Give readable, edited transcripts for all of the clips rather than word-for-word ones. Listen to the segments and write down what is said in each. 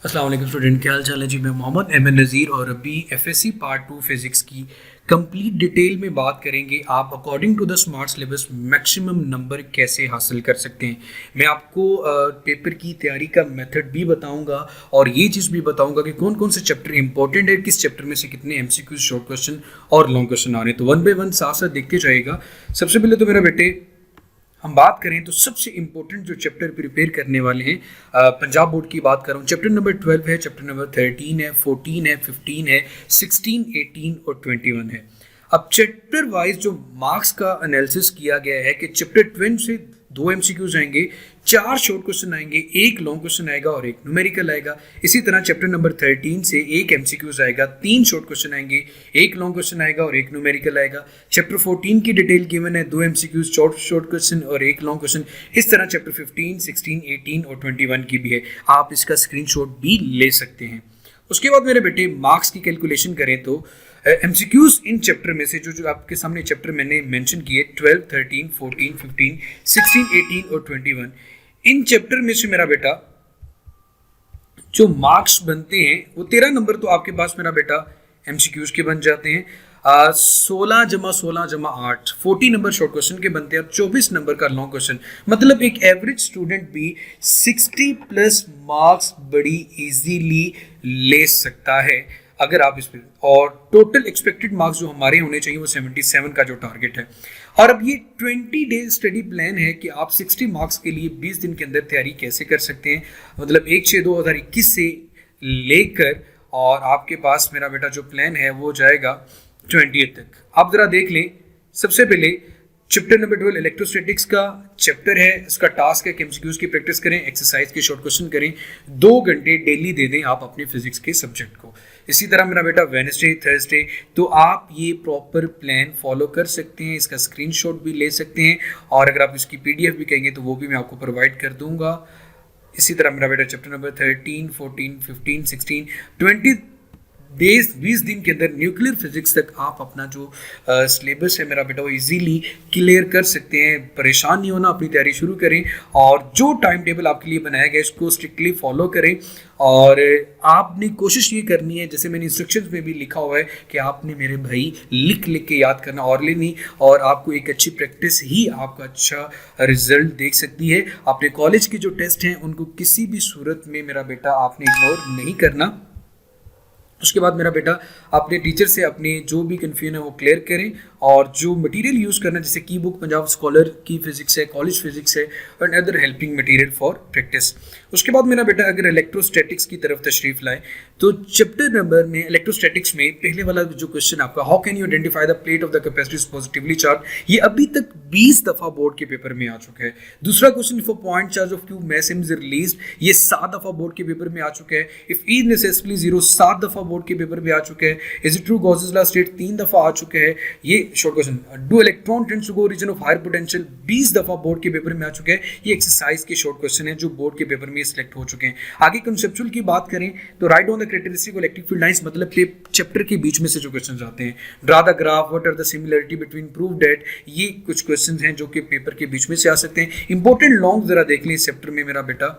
अस्सलाम वालेकुम स्टूडेंट, क्या हाल चाल है जी। मैं मोहम्मद एमन नज़ीर और अभी एफएससी पार्ट 2 फिज़िक्स की कंप्लीट डिटेल में बात करेंगे। आप according to the smart syllabus maximum number कैसे हासिल कर सकते हैं। मैं आपको पेपर की तैयारी का मेथड भी बताऊंगा और ये चीज़ भी बताऊंगा कि कौन कौन से चैप्टर इंपॉर्टेंट है, किस चैप्टर में से कितने एमसीक्यू, शॉर्ट क्वेश्चन और लॉन्ग क्वेश्चन आ रहे हैं। तो वन बाय वन साथ साथ देखते जाइएगा। सबसे पहले तो मेरा बेटे हम बात करें तो सबसे इंपॉर्टेंट जो चैप्टर प्रिपेयर करने वाले हैं, पंजाब बोर्ड की बात कर रहा हूँ। चैप्टर नंबर 12 है, चैप्टर नंबर 13 है, 14 है, 15 है, 16, 18 और 21 है। अब चैप्टर वाइज जो मार्क्स का एनालिसिस किया गया है कि चैप्टर 12 से 2 एमसीक्यूज आएंगे, 4 शॉर्ट क्वेश्चन आएंगे, 1 लॉन्ग क्वेश्चन आएगा और 1 न्यूमेरिकल आएगा। इसी तरह चैप्टर नंबर 13 से 1 एमसीक्यूज आएगा, 3 शॉर्ट क्वेश्चन आएंगे, 1 लॉन्ग क्वेश्चन आएगा और 1 न्यूमेरिकल आएगा। चैप्टर 14 की डिटेल गिवन है, 2 एमसीक्यूज, शॉर्ट क्वेश्चन और 1 लॉन्ग क्वेश्चन। इस तरह चैप्टर 15, 16, 18 और 21 की भी है। आप इसका स्क्रीनशॉट भी ले सकते हैं। उसके बाद मेरे बेटे मार्क्स की कैलकुलेशन करें तो एमसीक्यूज इन चैप्टर में से जो आपके सामने चैप्टर मैंने मेंशन किए 12, 13, 14, 15, 16, 18 और 21, इन चैप्टर में से मेरा बेटा जो मार्क्स बनते हैं वो 13 नंबर तो आपके पास मेरा बेटा एमसीक्यूज के बन जाते हैं। 16 जमा 16 जमा 8 40 नंबर शॉर्ट क्वेश्चन के बनते हैं और 24 नंबर का लॉन्ग क्वेश्चन। मतलब एक एवरेज स्टूडेंट भी 60 प्लस मार्क्स बड़ी इजीली ले सकता है अगर आप इस पर, और टोटल एक्सपेक्टेड मार्क्स जो हमारे होने चाहिए वो 77 का जो टारगेट है। और अब ये 20 डेज स्टडी प्लान है कि आप 60 मार्क्स के लिए 20 दिन के अंदर तैयारी कैसे कर सकते हैं। मतलब 1/6/2021 से लेकर और आपके पास मेरा बेटा जो प्लान है वो जाएगा 20 तक। आप जरा देख लें। सबसे पहले चैप्टर नंबर 12 इलेक्ट्रोस्टैटिक्स का चैप्टर है, इसका टास्क है कि एमसीक्यूज की प्रैक्टिस करें, एक्सरसाइज के शॉर्ट क्वेश्चन करें, 2 घंटे डेली दे दें आप अपने फिजिक्स के सब्जेक्ट को। इसी तरह मेरा बेटा वेडनेसडे, थर्सडे, तो आप ये प्रॉपर प्लान फॉलो कर सकते हैं, इसका स्क्रीनशॉट भी ले सकते हैं और अगर आप इसकी पीडीएफ भी कहेंगे तो वो भी मैं आपको प्रोवाइड कर दूंगा। इसी तरह मेरा बेटा चैप्टर नंबर 13, 14, 15, 16, 20 डेज 20 दिन के अंदर न्यूक्लियर फिजिक्स तक आप अपना जो सिलेबस है मेरा बेटा वो इजीली क्लियर कर सकते हैं। परेशान नहीं होना, अपनी तैयारी शुरू करें और जो टाइम टेबल आपके लिए बनाया गया इसको स्ट्रिक्टली फॉलो करें। और आपने कोशिश ये करनी है, जैसे मैंने इंस्ट्रक्शंस में भी लिखा हुआ है कि आपने मेरे भाई लिख लिख के याद करना, और नहीं, और आपको एक अच्छी प्रैक्टिस ही आपका अच्छा रिजल्ट देख सकती है। अपने कॉलेज के जो टेस्ट हैं उनको किसी भी सूरत में मेरा बेटा आपने इग्नोर नहीं करना। उसके बाद मेरा बेटा अपने टीचर से अपने जो भी कन्फ्यूजन है वो क्लियर करें और जो मटेरियल यूज़ करना है जैसे की बुक पंजाब स्कॉलर की फिजिक्स है, कॉलेज फिजिक्स है और other helping material for practice. उसके बाद मेरा बेटा अगर इलेक्ट्रोस्टैटिक्स की तरफ तशरीफ लाए तो चैप्टर नंबर में इलेक्ट्रोस्टैटिक्स में पहले वाला जो क्वेश्चन आपका how can you identify the plate of the capacitor is positively charge, ये अभी तक 20 दफ़ा बोर्ड के पेपर में आ चुका है। दूसरा question if a point charge of cube mass is released, ये 7 दफ़ा बोर्ड के पेपर में आ चुका है। इफ ई नेसेसरली 0 7 दफ़ा बोर्ड के पेपर में आ चुका है। Is it true Gauss's law state 3 दफ़ा आ चुका है। ये short question. Do electron tends to go region of higher potential 20 दफ़ा बोर्ड के पेपर में आ चुका है। ये एक्सरसाइज के शॉर्ट क्वेश्चन है जो बोर्ड के पेपर में सिलेक्ट हो चुके हैं। आगे कंसेप्चुअल की बात करें तो write on the characteristic electric field lines, मतलब चैप्टर के बीच में से जो क्वेश्चन आते हैं। Draw the graph, what are the similarity between prove that, ये कुछ क्वेश्चन हैं जो कि पेपर के बीच में से आ सकते हैं। इंपॉर्टेंट लॉन्ग जरा देख लें इस चैप्टर में मेरा बेटा,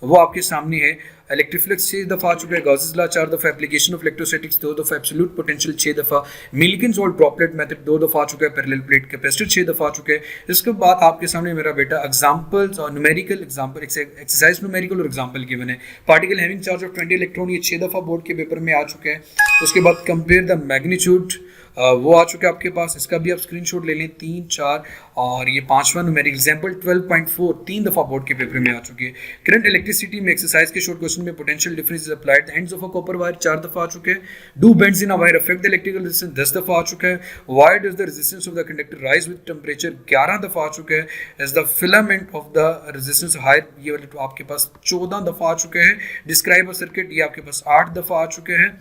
वो आपके सामने है। इलेक्ट्रिक फ्लक्स 6 दफ़ा आ चुका है, गॉसेस लॉ 4 दफ़ा, एप्लीकेशन ऑफ इलेक्ट्रोस्टैटिक्स 2 दफ़ा, एब्सोल्यूट पोटेंशियल 6 दफ़ा, मिल्किंस और ड्रॉपलेट मेथड 2 दफ़ा आ चुका है, पैरेलल प्लेट कैपेसिटर 6 दफ़ा आ चुका है। इसके बाद आपके सामने मेरा बेटा एग्जांपल्स और न्यूमेरिकल एग्जांपल, एक्सरसाइज न्यूमेरिकल और एग्जांपल गिवन है। Particle having charge of 20 electron, ये 6 दफ़ा बोर्ड के पेपर में आ चुका है। उसके बाद कंपेयर द मैग्नीट्यूड, वो आ चुका है आपके पास, इसका भी आप स्क्रीनशॉट ले लें। 3, 4 और ये 5वां न्यूमेरिकल एग्जांपल 12.4 3 दफ़ा बोर्ड के पेपर में आ चुकी है। करंट इलेक्ट्रिसिटी में एक्सरसाइज के शॉर्ट क्वेश्चन में potential difference is applied the ends of a copper wire 4 दफ़ा आ चुके हैं। Do bends in a wire affect the electrical resistance 10 दफ़ा आ चुका है। Why does the resistance of the conductor rise with temperature 11 दफ़ा आ चुका है। As the filament of the resistance higher, ये वाले तो आपके पास 14 दफ़ा आ चुके हैं। डिस्क्राइब अ सर्किट, ये आपके पास 8 दफ़ा आ चुके हैं।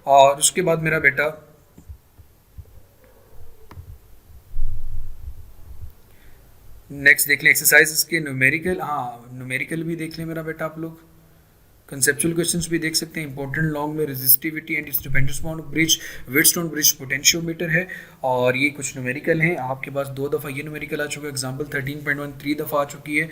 और उसके बाद मेरा बेटा नेक्स्ट देख लें एक्सरसाइज के न्यूमेरिकल, हाँ न्यूमेरिकल भी देख लें मेरा बेटा आप लोग। कंसेप्चुअल क्वेश्चंस भी देख सकते हैं। इंपॉर्टेंट लॉन्ग में resistivity and its dependence on bridge Wheatstone bridge potentiometer है, और ये कुछ न्यूमेरिकल हैं। आपके पास 2 दफ़ा ये न्यूमेरिकल आ चुका है। एग्जांपल 13.1 3 दफ़ा आ चुकी है,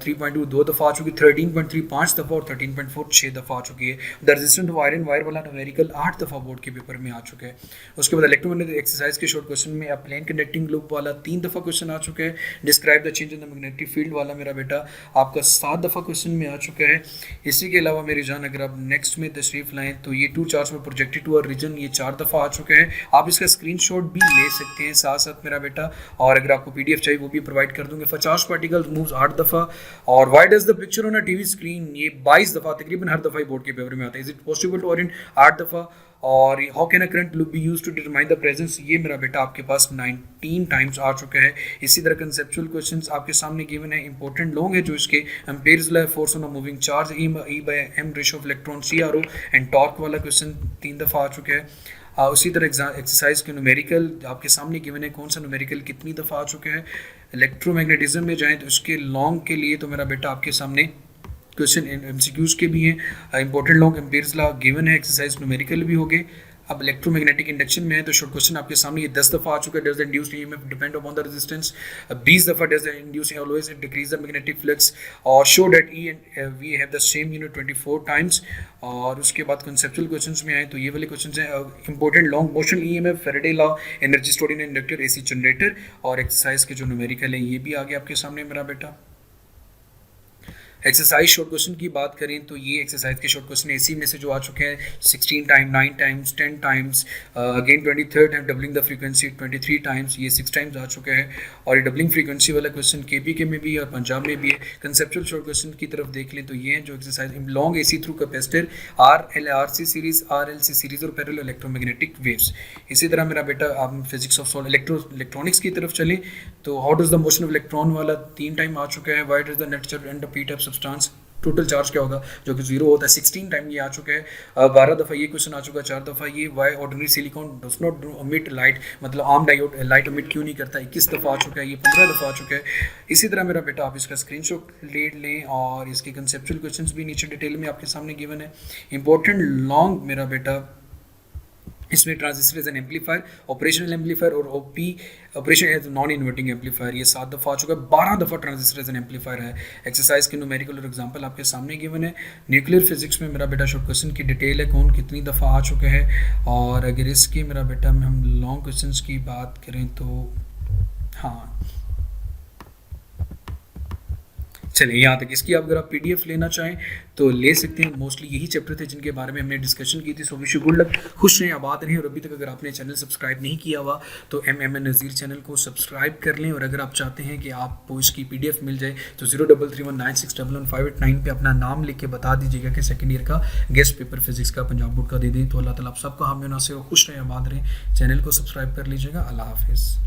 3.2 2 दफ़ा आ चुकी है, 13.3 5 दफ़ा और 13.4 6 दफ़ा आ चुकी है। The resistant wire and wire वाला न्यूमेरिकल 8 दफ़ा बोर्ड के पेपर में आ चुका है। उसके बाद इलेक्ट्रोमैग्नेटिक एक्सरसाइज के शॉर्ट क्वेश्चन में प्लेन कंडक्टिंग लूप वाला 3 दफ़ा क्वेश्चन आ चुका है। Describe the change in the magnetic field वाला मेरा बेटा आपका 7 दफ़ा क्वेश्चन में आ चुका है। इसी के अलावा मेरी जान अगर आप नेक्स्ट में तशरीफ लाएं तो ये 2 चार्ज में प्रोजेक्टेड टू अ रीजन ये 4 दफ़ा आ चुका है। आप इसका स्क्रीनशॉट भी ले सकते हैं साथ साथ मेरा बेटा, और अगर आपको पीडीएफ चाहिए वो भी प्रोवाइड कर दूंगे। 50 पार्टिकल्स मूव्स 8 दफ़ा, और why does the picture on a TV screen ये 22 दफ़ा, तकरीबन हर दफ़ा ही बोर्ड के पेपर में आता है। Is it possible to orient 8 दफ़ा, और how can a current loop be used to determine the presence ये मेरा बेटा आपके पास 19 टाइम्स आ चुका है। इसी तरह कंसेप्चुअल क्वेश्चंस आपके सामने गिवन है। इंपॉर्टेंट लॉन्ग है जो इसके ampere's law force on a moving charge E by M ratio of electron CRO and torque वाला क्वेश्चन 3 दफ़ा आ चुका है। उसी तरह एक्सरसाइज के न्यूमेरिकल आपके सामने गिवन है, कौन सा न्यूमेरिकल कितनी दफ़ा आ चुका है। इलेक्ट्रोमैग्नेटिज्म में जाएँ तो उसके लॉन्ग के लिए तो मेरा बेटा आपके सामने क्वेश्चन MCQs के भी हैं। Important long Ampere's law given है, एक्सरसाइज न्यूमेरिकल भी हो गए। अब इलेक्ट्रोमैग्नेटिक इंडक्शन में है तो शॉर्ट क्वेश्चन आपके सामने ये 10 दफ़ा आ चुका है। Does the induced EMF depend upon the resistance, 20 दफ़ा does the induced always decrease the magnetic flux, और show that E and V have the same 24 times. और उसके बाद कंसेप्चुअल क्वेश्चंस में आए तो ये वाले क्वेश्चंस हैं। Important long motion EMF, Faraday law, energy stored in inductor, AC generator, और एक्सरसाइज के जो न्यूमेरिकल है ये भी आ गया आपके सामने मेरा बेटा। एक्सरसाइज शॉर्ट क्वेश्चन की बात करें तो ये एक्सरसाइज के शॉर्ट क्वेश्चन AC में से जो आ चुके हैं 16 time, 9 times, 10 times, again 23rd time doubling the frequency 23 times, ये 6 टाइम्स आ चुका है। और ये डबलिंग फ्रीक्वेंसी वाला क्वेश्चन KPK में भी है और पंजाब में भी है। कंसेप्चुअल शॉर्ट क्वेश्चन की तरफ देख लें तो ये है जो exercise long AC through capacitor, RLRC series, RLC series और पैरेलल इलेक्ट्रोमैग्नेटिक वेव्स। इसी तरह मेरा बेटा आप फिजिक्स ऑफ सॉलिड इलेक्ट्रॉनिक्स की तरफ चलें तो how does the motion of electron वाला 3 टाइम आ चुका है। Why does the net charge and the p type substance, total charge क्या होगा जो कि 0 होता है, 16 टाइम ये आ चुका है। 12 दफ़ा ये क्वेश्चन आ चुका है, 4 दफ़ा ये। Why ordinary silicon does not emit light, मतलब आर्म डायोड लाइट एमिट क्यों नहीं करता, 21 दफ़ा आ चुका है। ये 15 दफ़ा आ चुका है। इसी तरह मेरा बेटा आप इसका स्क्रीनशॉट ले लें, और इसके कंसेप्चुअल क्वेश्चंस भी नीचे डिटेल में आपके सामने गिवन है। इंपॉर्टेंट लॉन्ग मेरा बेटा इसमें transistor as an amplifier, operational amplifier और OP operation as non inverting amplifier, ये 7 दफ़ा आ चुका है। 12 दफ़ा ट्रांजिस्टर एज एन एम्पलीफायर है। एक्सरसाइज के न्यूमेरिकल और एग्जांपल आपके सामने गिवन है। न्यूक्लियर फिजिक्स में मेरा बेटा शॉर्ट क्वेश्चन की डिटेल है, कौन कितनी दफ़ा आ चुका है। और अगर इसकी मेरा बेटा में हम लॉन्ग क्वेश्चन की बात करें तो हाँ चलिए यहाँ तक। इसकी अगर आप PDF लेना चाहें तो ले सकते हैं। मोस्टली यही चैप्टर थे जिनके बारे में हमने डिस्कशन की थी। So wish you good luck, खुश रहें, आबाद रहें। और अभी तक अगर आपने चैनल सब्सक्राइब नहीं किया हुआ तो MMN नज़ीर चैनल को सब्सक्राइब कर लें। और अगर आप चाहते हैं कि आपको इसकी PDF मिल जाए तो 0331961158 पे अपना नाम लिख के बता दीजिएगा कि सेकेंड ईयर का गेस्ट पेपर फिजिक्स का पंजाब बोर्ड का दे दें। तो अल्लाह ताला आप सबका हामी नासिर, खुश रहें, आबाद रहें। चैनल को सब्सक्राइब कर लीजिएगा। अल्लाह हाफिज़।